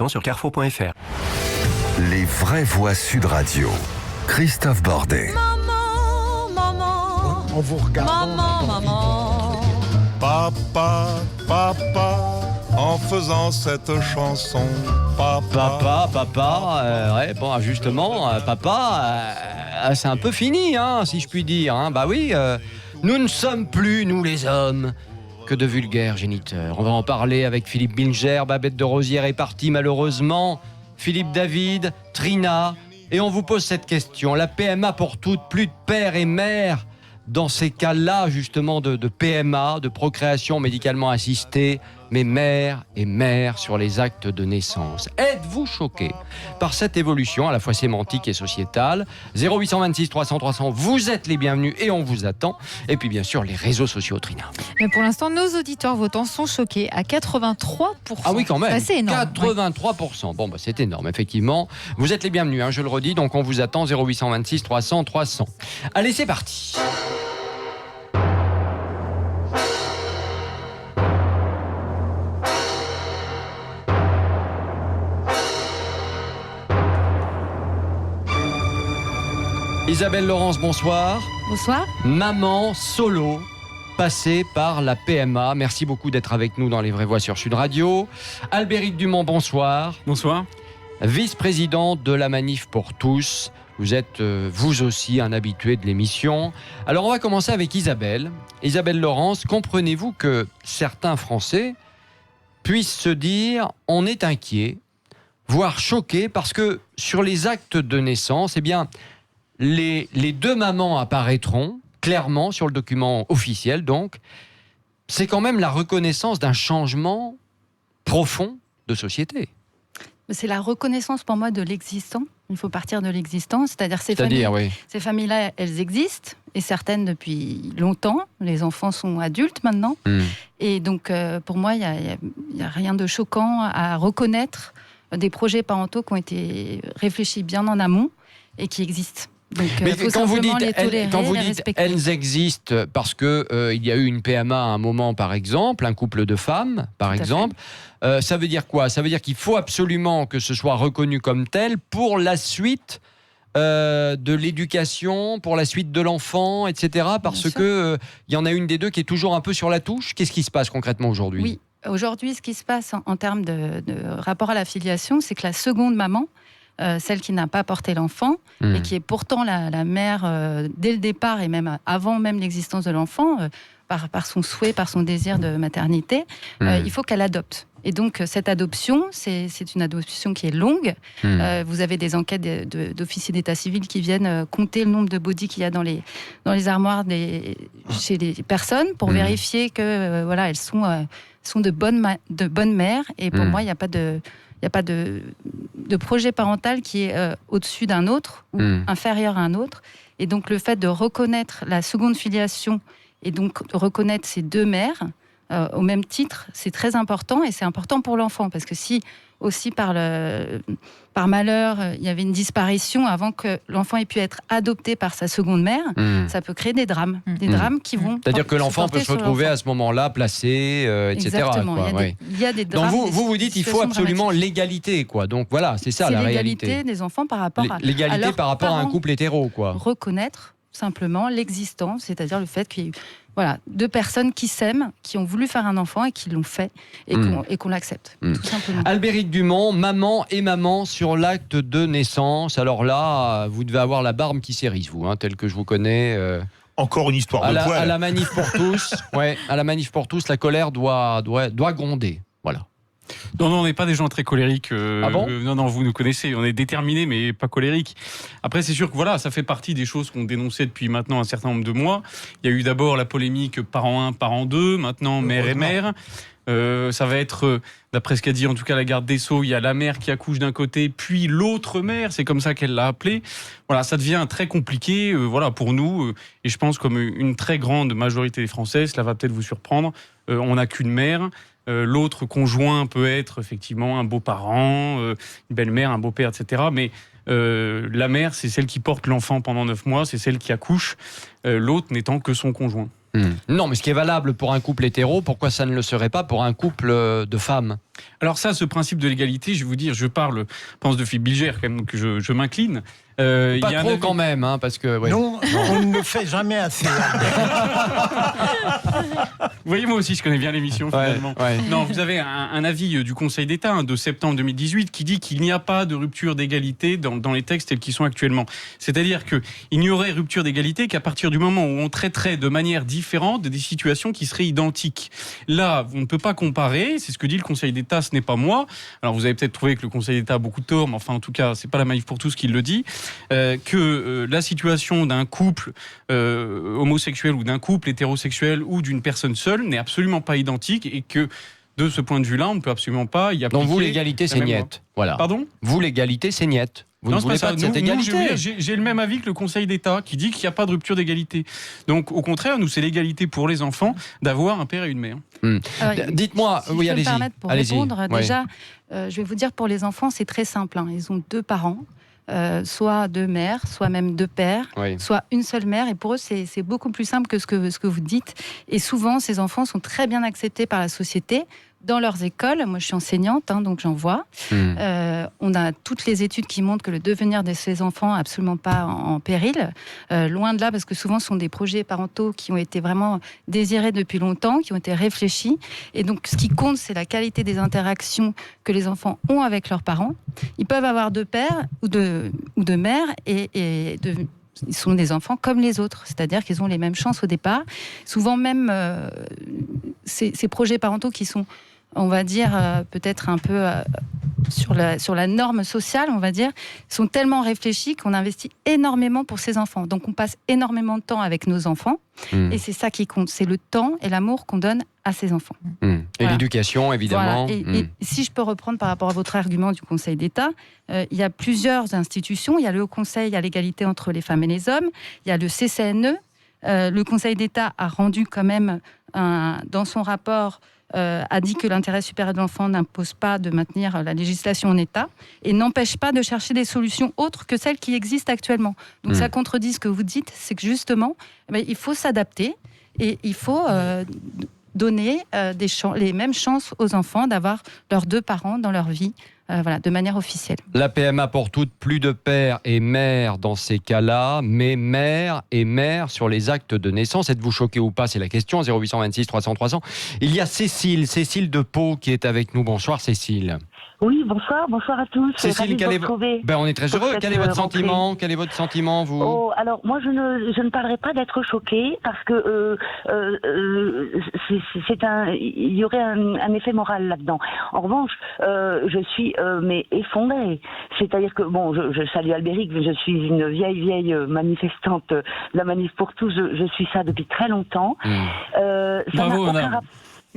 Sur carrefour.fr. Les vraies voix Sud Radio. Christophe Bordet. Maman, En vous regardant. maman. Papa, papa, en faisant cette chanson, papa. Bon, justement, papa, c'est un peu fini, si je puis dire. Bah oui, nous ne sommes plus, nous les hommes, que de vulgaires géniteurs. On va en parler avec Philippe Bilger. Babette de Rosière est partie malheureusement. Philippe David, Trina. Et on vous pose cette question. La PMA pour toutes, plus de père et mère dans ces cas-là, justement, de PMA, de procréation médicalement assistée, mais mère et mère sur les actes de naissance. Êtes-vous choqué par cette évolution, à la fois sémantique et sociétale ? 0826 300 300, vous êtes les bienvenus et on vous attend. Et puis, bien sûr, les réseaux sociaux, Trina. Mais pour l'instant, nos auditeurs votants sont choqués à 83%. Ah oui, quand même. C'est assez énorme. 83%. Bon, c'est énorme, effectivement. Vous êtes les bienvenus, je le redis, donc on vous attend. 0826 300 300. Allez, c'est parti. Isabelle Laurence, bonsoir. Bonsoir. Maman solo, passée par la PMA. Merci beaucoup d'être avec nous dans Les Vraies Voix sur Sud Radio. Albéric Dumont, bonsoir. Bonsoir. Vice-président de la Manif pour tous. Vous êtes, vous aussi, un habitué de l'émission. Alors, on va commencer avec Isabelle. Isabelle Laurence, comprenez-vous que certains Français puissent se dire « on est inquiet », voire choqué, parce que sur les actes de naissance, les deux mamans apparaîtront clairement sur le document officiel, donc. C'est quand même la reconnaissance d'un changement profond de société. C'est la reconnaissance pour moi de l'existant. Il faut partir de l'existant, c'est-à-dire ces familles-là, elles existent, et certaines depuis longtemps. Les enfants sont adultes maintenant. Et donc, pour moi, il n'y a rien de choquant à reconnaître des projets parentaux qui ont été réfléchis bien en amont et qui existent. Donc, mais quand vous dites respecter. Elles existent parce que il y a eu une PMA à un moment, par exemple, un couple de femmes, par exemple, ça veut dire quoi ? Ça veut dire qu'il faut absolument que ce soit reconnu comme tel pour la suite de l'éducation, pour la suite de l'enfant, etc. Parce que il y en a une des deux qui est toujours un peu sur la touche. Qu'est-ce qui se passe concrètement aujourd'hui ? Oui, aujourd'hui, ce qui se passe en termes de rapport à la filiation, c'est que la seconde maman, celle qui n'a pas porté l'enfant et qui est pourtant la mère dès le départ et même avant même l'existence de l'enfant, par son souhait, par son désir de maternité, il faut qu'elle adopte. Et donc cette adoption, c'est une adoption qui est longue. Vous avez des enquêtes d'officiers d'état civil qui viennent compter le nombre de bodies qu'il y a dans les armoires chez les personnes pour vérifier que elles sont de bonnes mères. Et pour moi, il n'y a pas de projet parental qui est au-dessus d'un autre ou inférieur à un autre. Et donc, le fait de reconnaître la seconde filiation et donc de reconnaître ces deux mères au même titre, c'est très important. Et c'est important pour l'enfant. Parce que si, aussi par malheur, il y avait une disparition avant que l'enfant ait pu être adopté par sa seconde mère, ça peut créer des drames. Des drames qui vont... C'est-à-dire que l'enfant peut se retrouver à ce moment-là placé, etc. Exactement. Il y a des drames. Donc vous dites qu'il faut absolument l'égalité, quoi. Donc voilà, c'est ça la réalité. C'est l'égalité des enfants par rapport à... L'égalité par rapport à un couple hétéro, quoi. Reconnaître simplement l'existence, c'est-à-dire le fait qu'il y ait deux personnes qui s'aiment, qui ont voulu faire un enfant et qui l'ont fait et qu'on l'accepte, tout simplement. Albéric Dumont, maman sur l'acte de naissance. Alors là, vous devez avoir la barbe qui s'érisse, vous, tel que je vous connais. Encore une histoire de poil. À la Manif pour tous, à la Manif pour tous, la colère doit gronder. Voilà. Non, on n'est pas des gens très colériques. Ah bon ? Non, vous nous connaissez. On est déterminés, mais pas colériques. Après, c'est sûr que ça fait partie des choses qu'on dénonçait depuis maintenant un certain nombre de mois. Il y a eu d'abord la polémique parent 1, parent 2, maintenant mère et mère. Ça va être, d'après ce qu'a dit en tout cas la garde des Sceaux, il y a la mère qui accouche d'un côté, puis l'autre mère, c'est comme ça qu'elle l'a appelé. Voilà, ça devient très compliqué pour nous. Et je pense comme une très grande majorité des Français, cela va peut-être vous surprendre, on n'a qu'une mère. L'autre conjoint peut être effectivement un beau-parent, une belle-mère, un beau-père, etc. Mais la mère, c'est celle qui porte l'enfant pendant 9 mois, c'est celle qui accouche, l'autre n'étant que son conjoint. Non, mais ce qui est valable pour un couple hétéro, pourquoi ça ne le serait pas pour un couple de femmes ? Alors ça, ce principe de l'égalité, je vais vous dire, je pense de Philippe Bilger, quand même, que je m'incline. Pas trop quand même, hein, parce que... Ouais. Non, on ne le fait jamais assez. Vous voyez, moi aussi, je connais bien l'émission, finalement. Ouais. Non, vous avez un avis du Conseil d'État de septembre 2018 qui dit qu'il n'y a pas de rupture d'égalité dans les textes tels qu'ils sont actuellement. C'est-à-dire qu'il n'y aurait rupture d'égalité qu'à partir du moment où on traiterait de manière différente des situations qui seraient identiques. Là, on ne peut pas comparer, c'est ce que dit le Conseil d'État, ce n'est pas moi. Alors, vous avez peut-être trouvé que le Conseil d'État a beaucoup de tort, mais enfin, en tout cas, c'est pas la Manif pour tous qui le dit. Que la situation d'un couple homosexuel ou d'un couple hétérosexuel ou d'une personne seule n'est absolument pas identique et que de ce point de vue-là, on ne peut absolument pas y appliquer. Donc vous, l'égalité, c'est niette. Voilà. Pardon ? Vous, l'égalité, c'est niette. Vous non, ne voulez pas de cette égalité. J'ai le même avis que le Conseil d'État qui dit qu'il n'y a pas de rupture d'égalité. Donc au contraire, nous, c'est l'égalité pour les enfants d'avoir un père et une mère. Dites-moi, si oui, je peux me allez-y. permettre pour répondre, déjà, je vais vous dire, pour les enfants, c'est très simple. Ils ont 2 parents. Soit 2 mères, soit même 2 pères, soit une seule mère. Et pour eux, c'est beaucoup plus simple que ce que vous dites. Et souvent, ces enfants sont très bien acceptés par la société. Dans leurs écoles, moi je suis enseignante, donc j'en vois. On a toutes les études qui montrent que le devenir de ces enfants n'est absolument pas en péril. Loin de là, parce que souvent ce sont des projets parentaux qui ont été vraiment désirés depuis longtemps, qui ont été réfléchis. Et donc ce qui compte, c'est la qualité des interactions que les enfants ont avec leurs parents. Ils peuvent avoir 2 pères ou deux mères ils sont des enfants comme les autres, c'est-à-dire qu'ils ont les mêmes chances au départ. Souvent même, ces projets parentaux qui sont, on va dire, peut-être un peu sur la norme sociale, on va dire, sont tellement réfléchis qu'on investit énormément pour ces enfants. Donc on passe énormément de temps avec nos enfants, et c'est ça qui compte, c'est le temps et l'amour qu'on donne à ces enfants. Et l'éducation, évidemment. Voilà. Et si je peux reprendre par rapport à votre argument du Conseil d'État, il y a plusieurs institutions. Il y a le Haut Conseil à l'égalité entre les femmes et les hommes. Il y a le CCNE. Le Conseil d'État a rendu quand même, dans son rapport, a dit que l'intérêt supérieur de l'enfant n'impose pas de maintenir la législation en état et n'empêche pas de chercher des solutions autres que celles qui existent actuellement. Donc ça contredit ce que vous dites, c'est que justement, il faut s'adapter et il faut donner les mêmes chances aux enfants d'avoir leurs 2 parents dans leur vie, de manière officielle. La PMA pour toutes, plus de père et mère dans ces cas-là, mais mère et mère sur les actes de naissance. Êtes-vous choqué ou pas? C'est la question. 0826 300 300. Il y a Cécile de Pau qui est avec nous. Bonsoir Cécile. Oui, bonsoir à tous. Cécile, on est très heureux. Quel est votre sentiment? Quel est votre sentiment, vous? Oh, alors moi je ne parlerai pas d'être choquée parce que il y aurait un effet moral là-dedans. En revanche, je suis mais effondrée. C'est-à-dire que bon, je salue Albéric, je suis une vieille manifestante de la Manif pour tous. Je suis ça depuis très longtemps. Bravo, madame.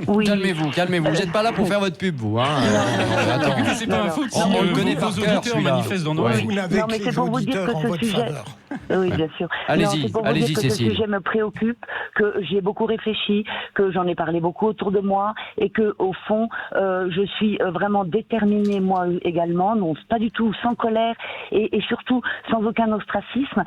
Oui. Calmez-vous. Vous n'êtes pas là pour faire votre pub, vous. Attends. C'est pas un foot. On le connaît par cœur, celui-là. Manifestent dans nos rues. Vous n'avez que les auditeurs en votre faveur. Oui, bien sûr. Allez-y, Cécile. Ce sujet me préoccupe, que j'y ai beaucoup réfléchi, que j'en ai parlé beaucoup autour de moi, et que au fond, je suis vraiment déterminée moi également, non pas du tout sans colère et surtout sans aucun ostracisme,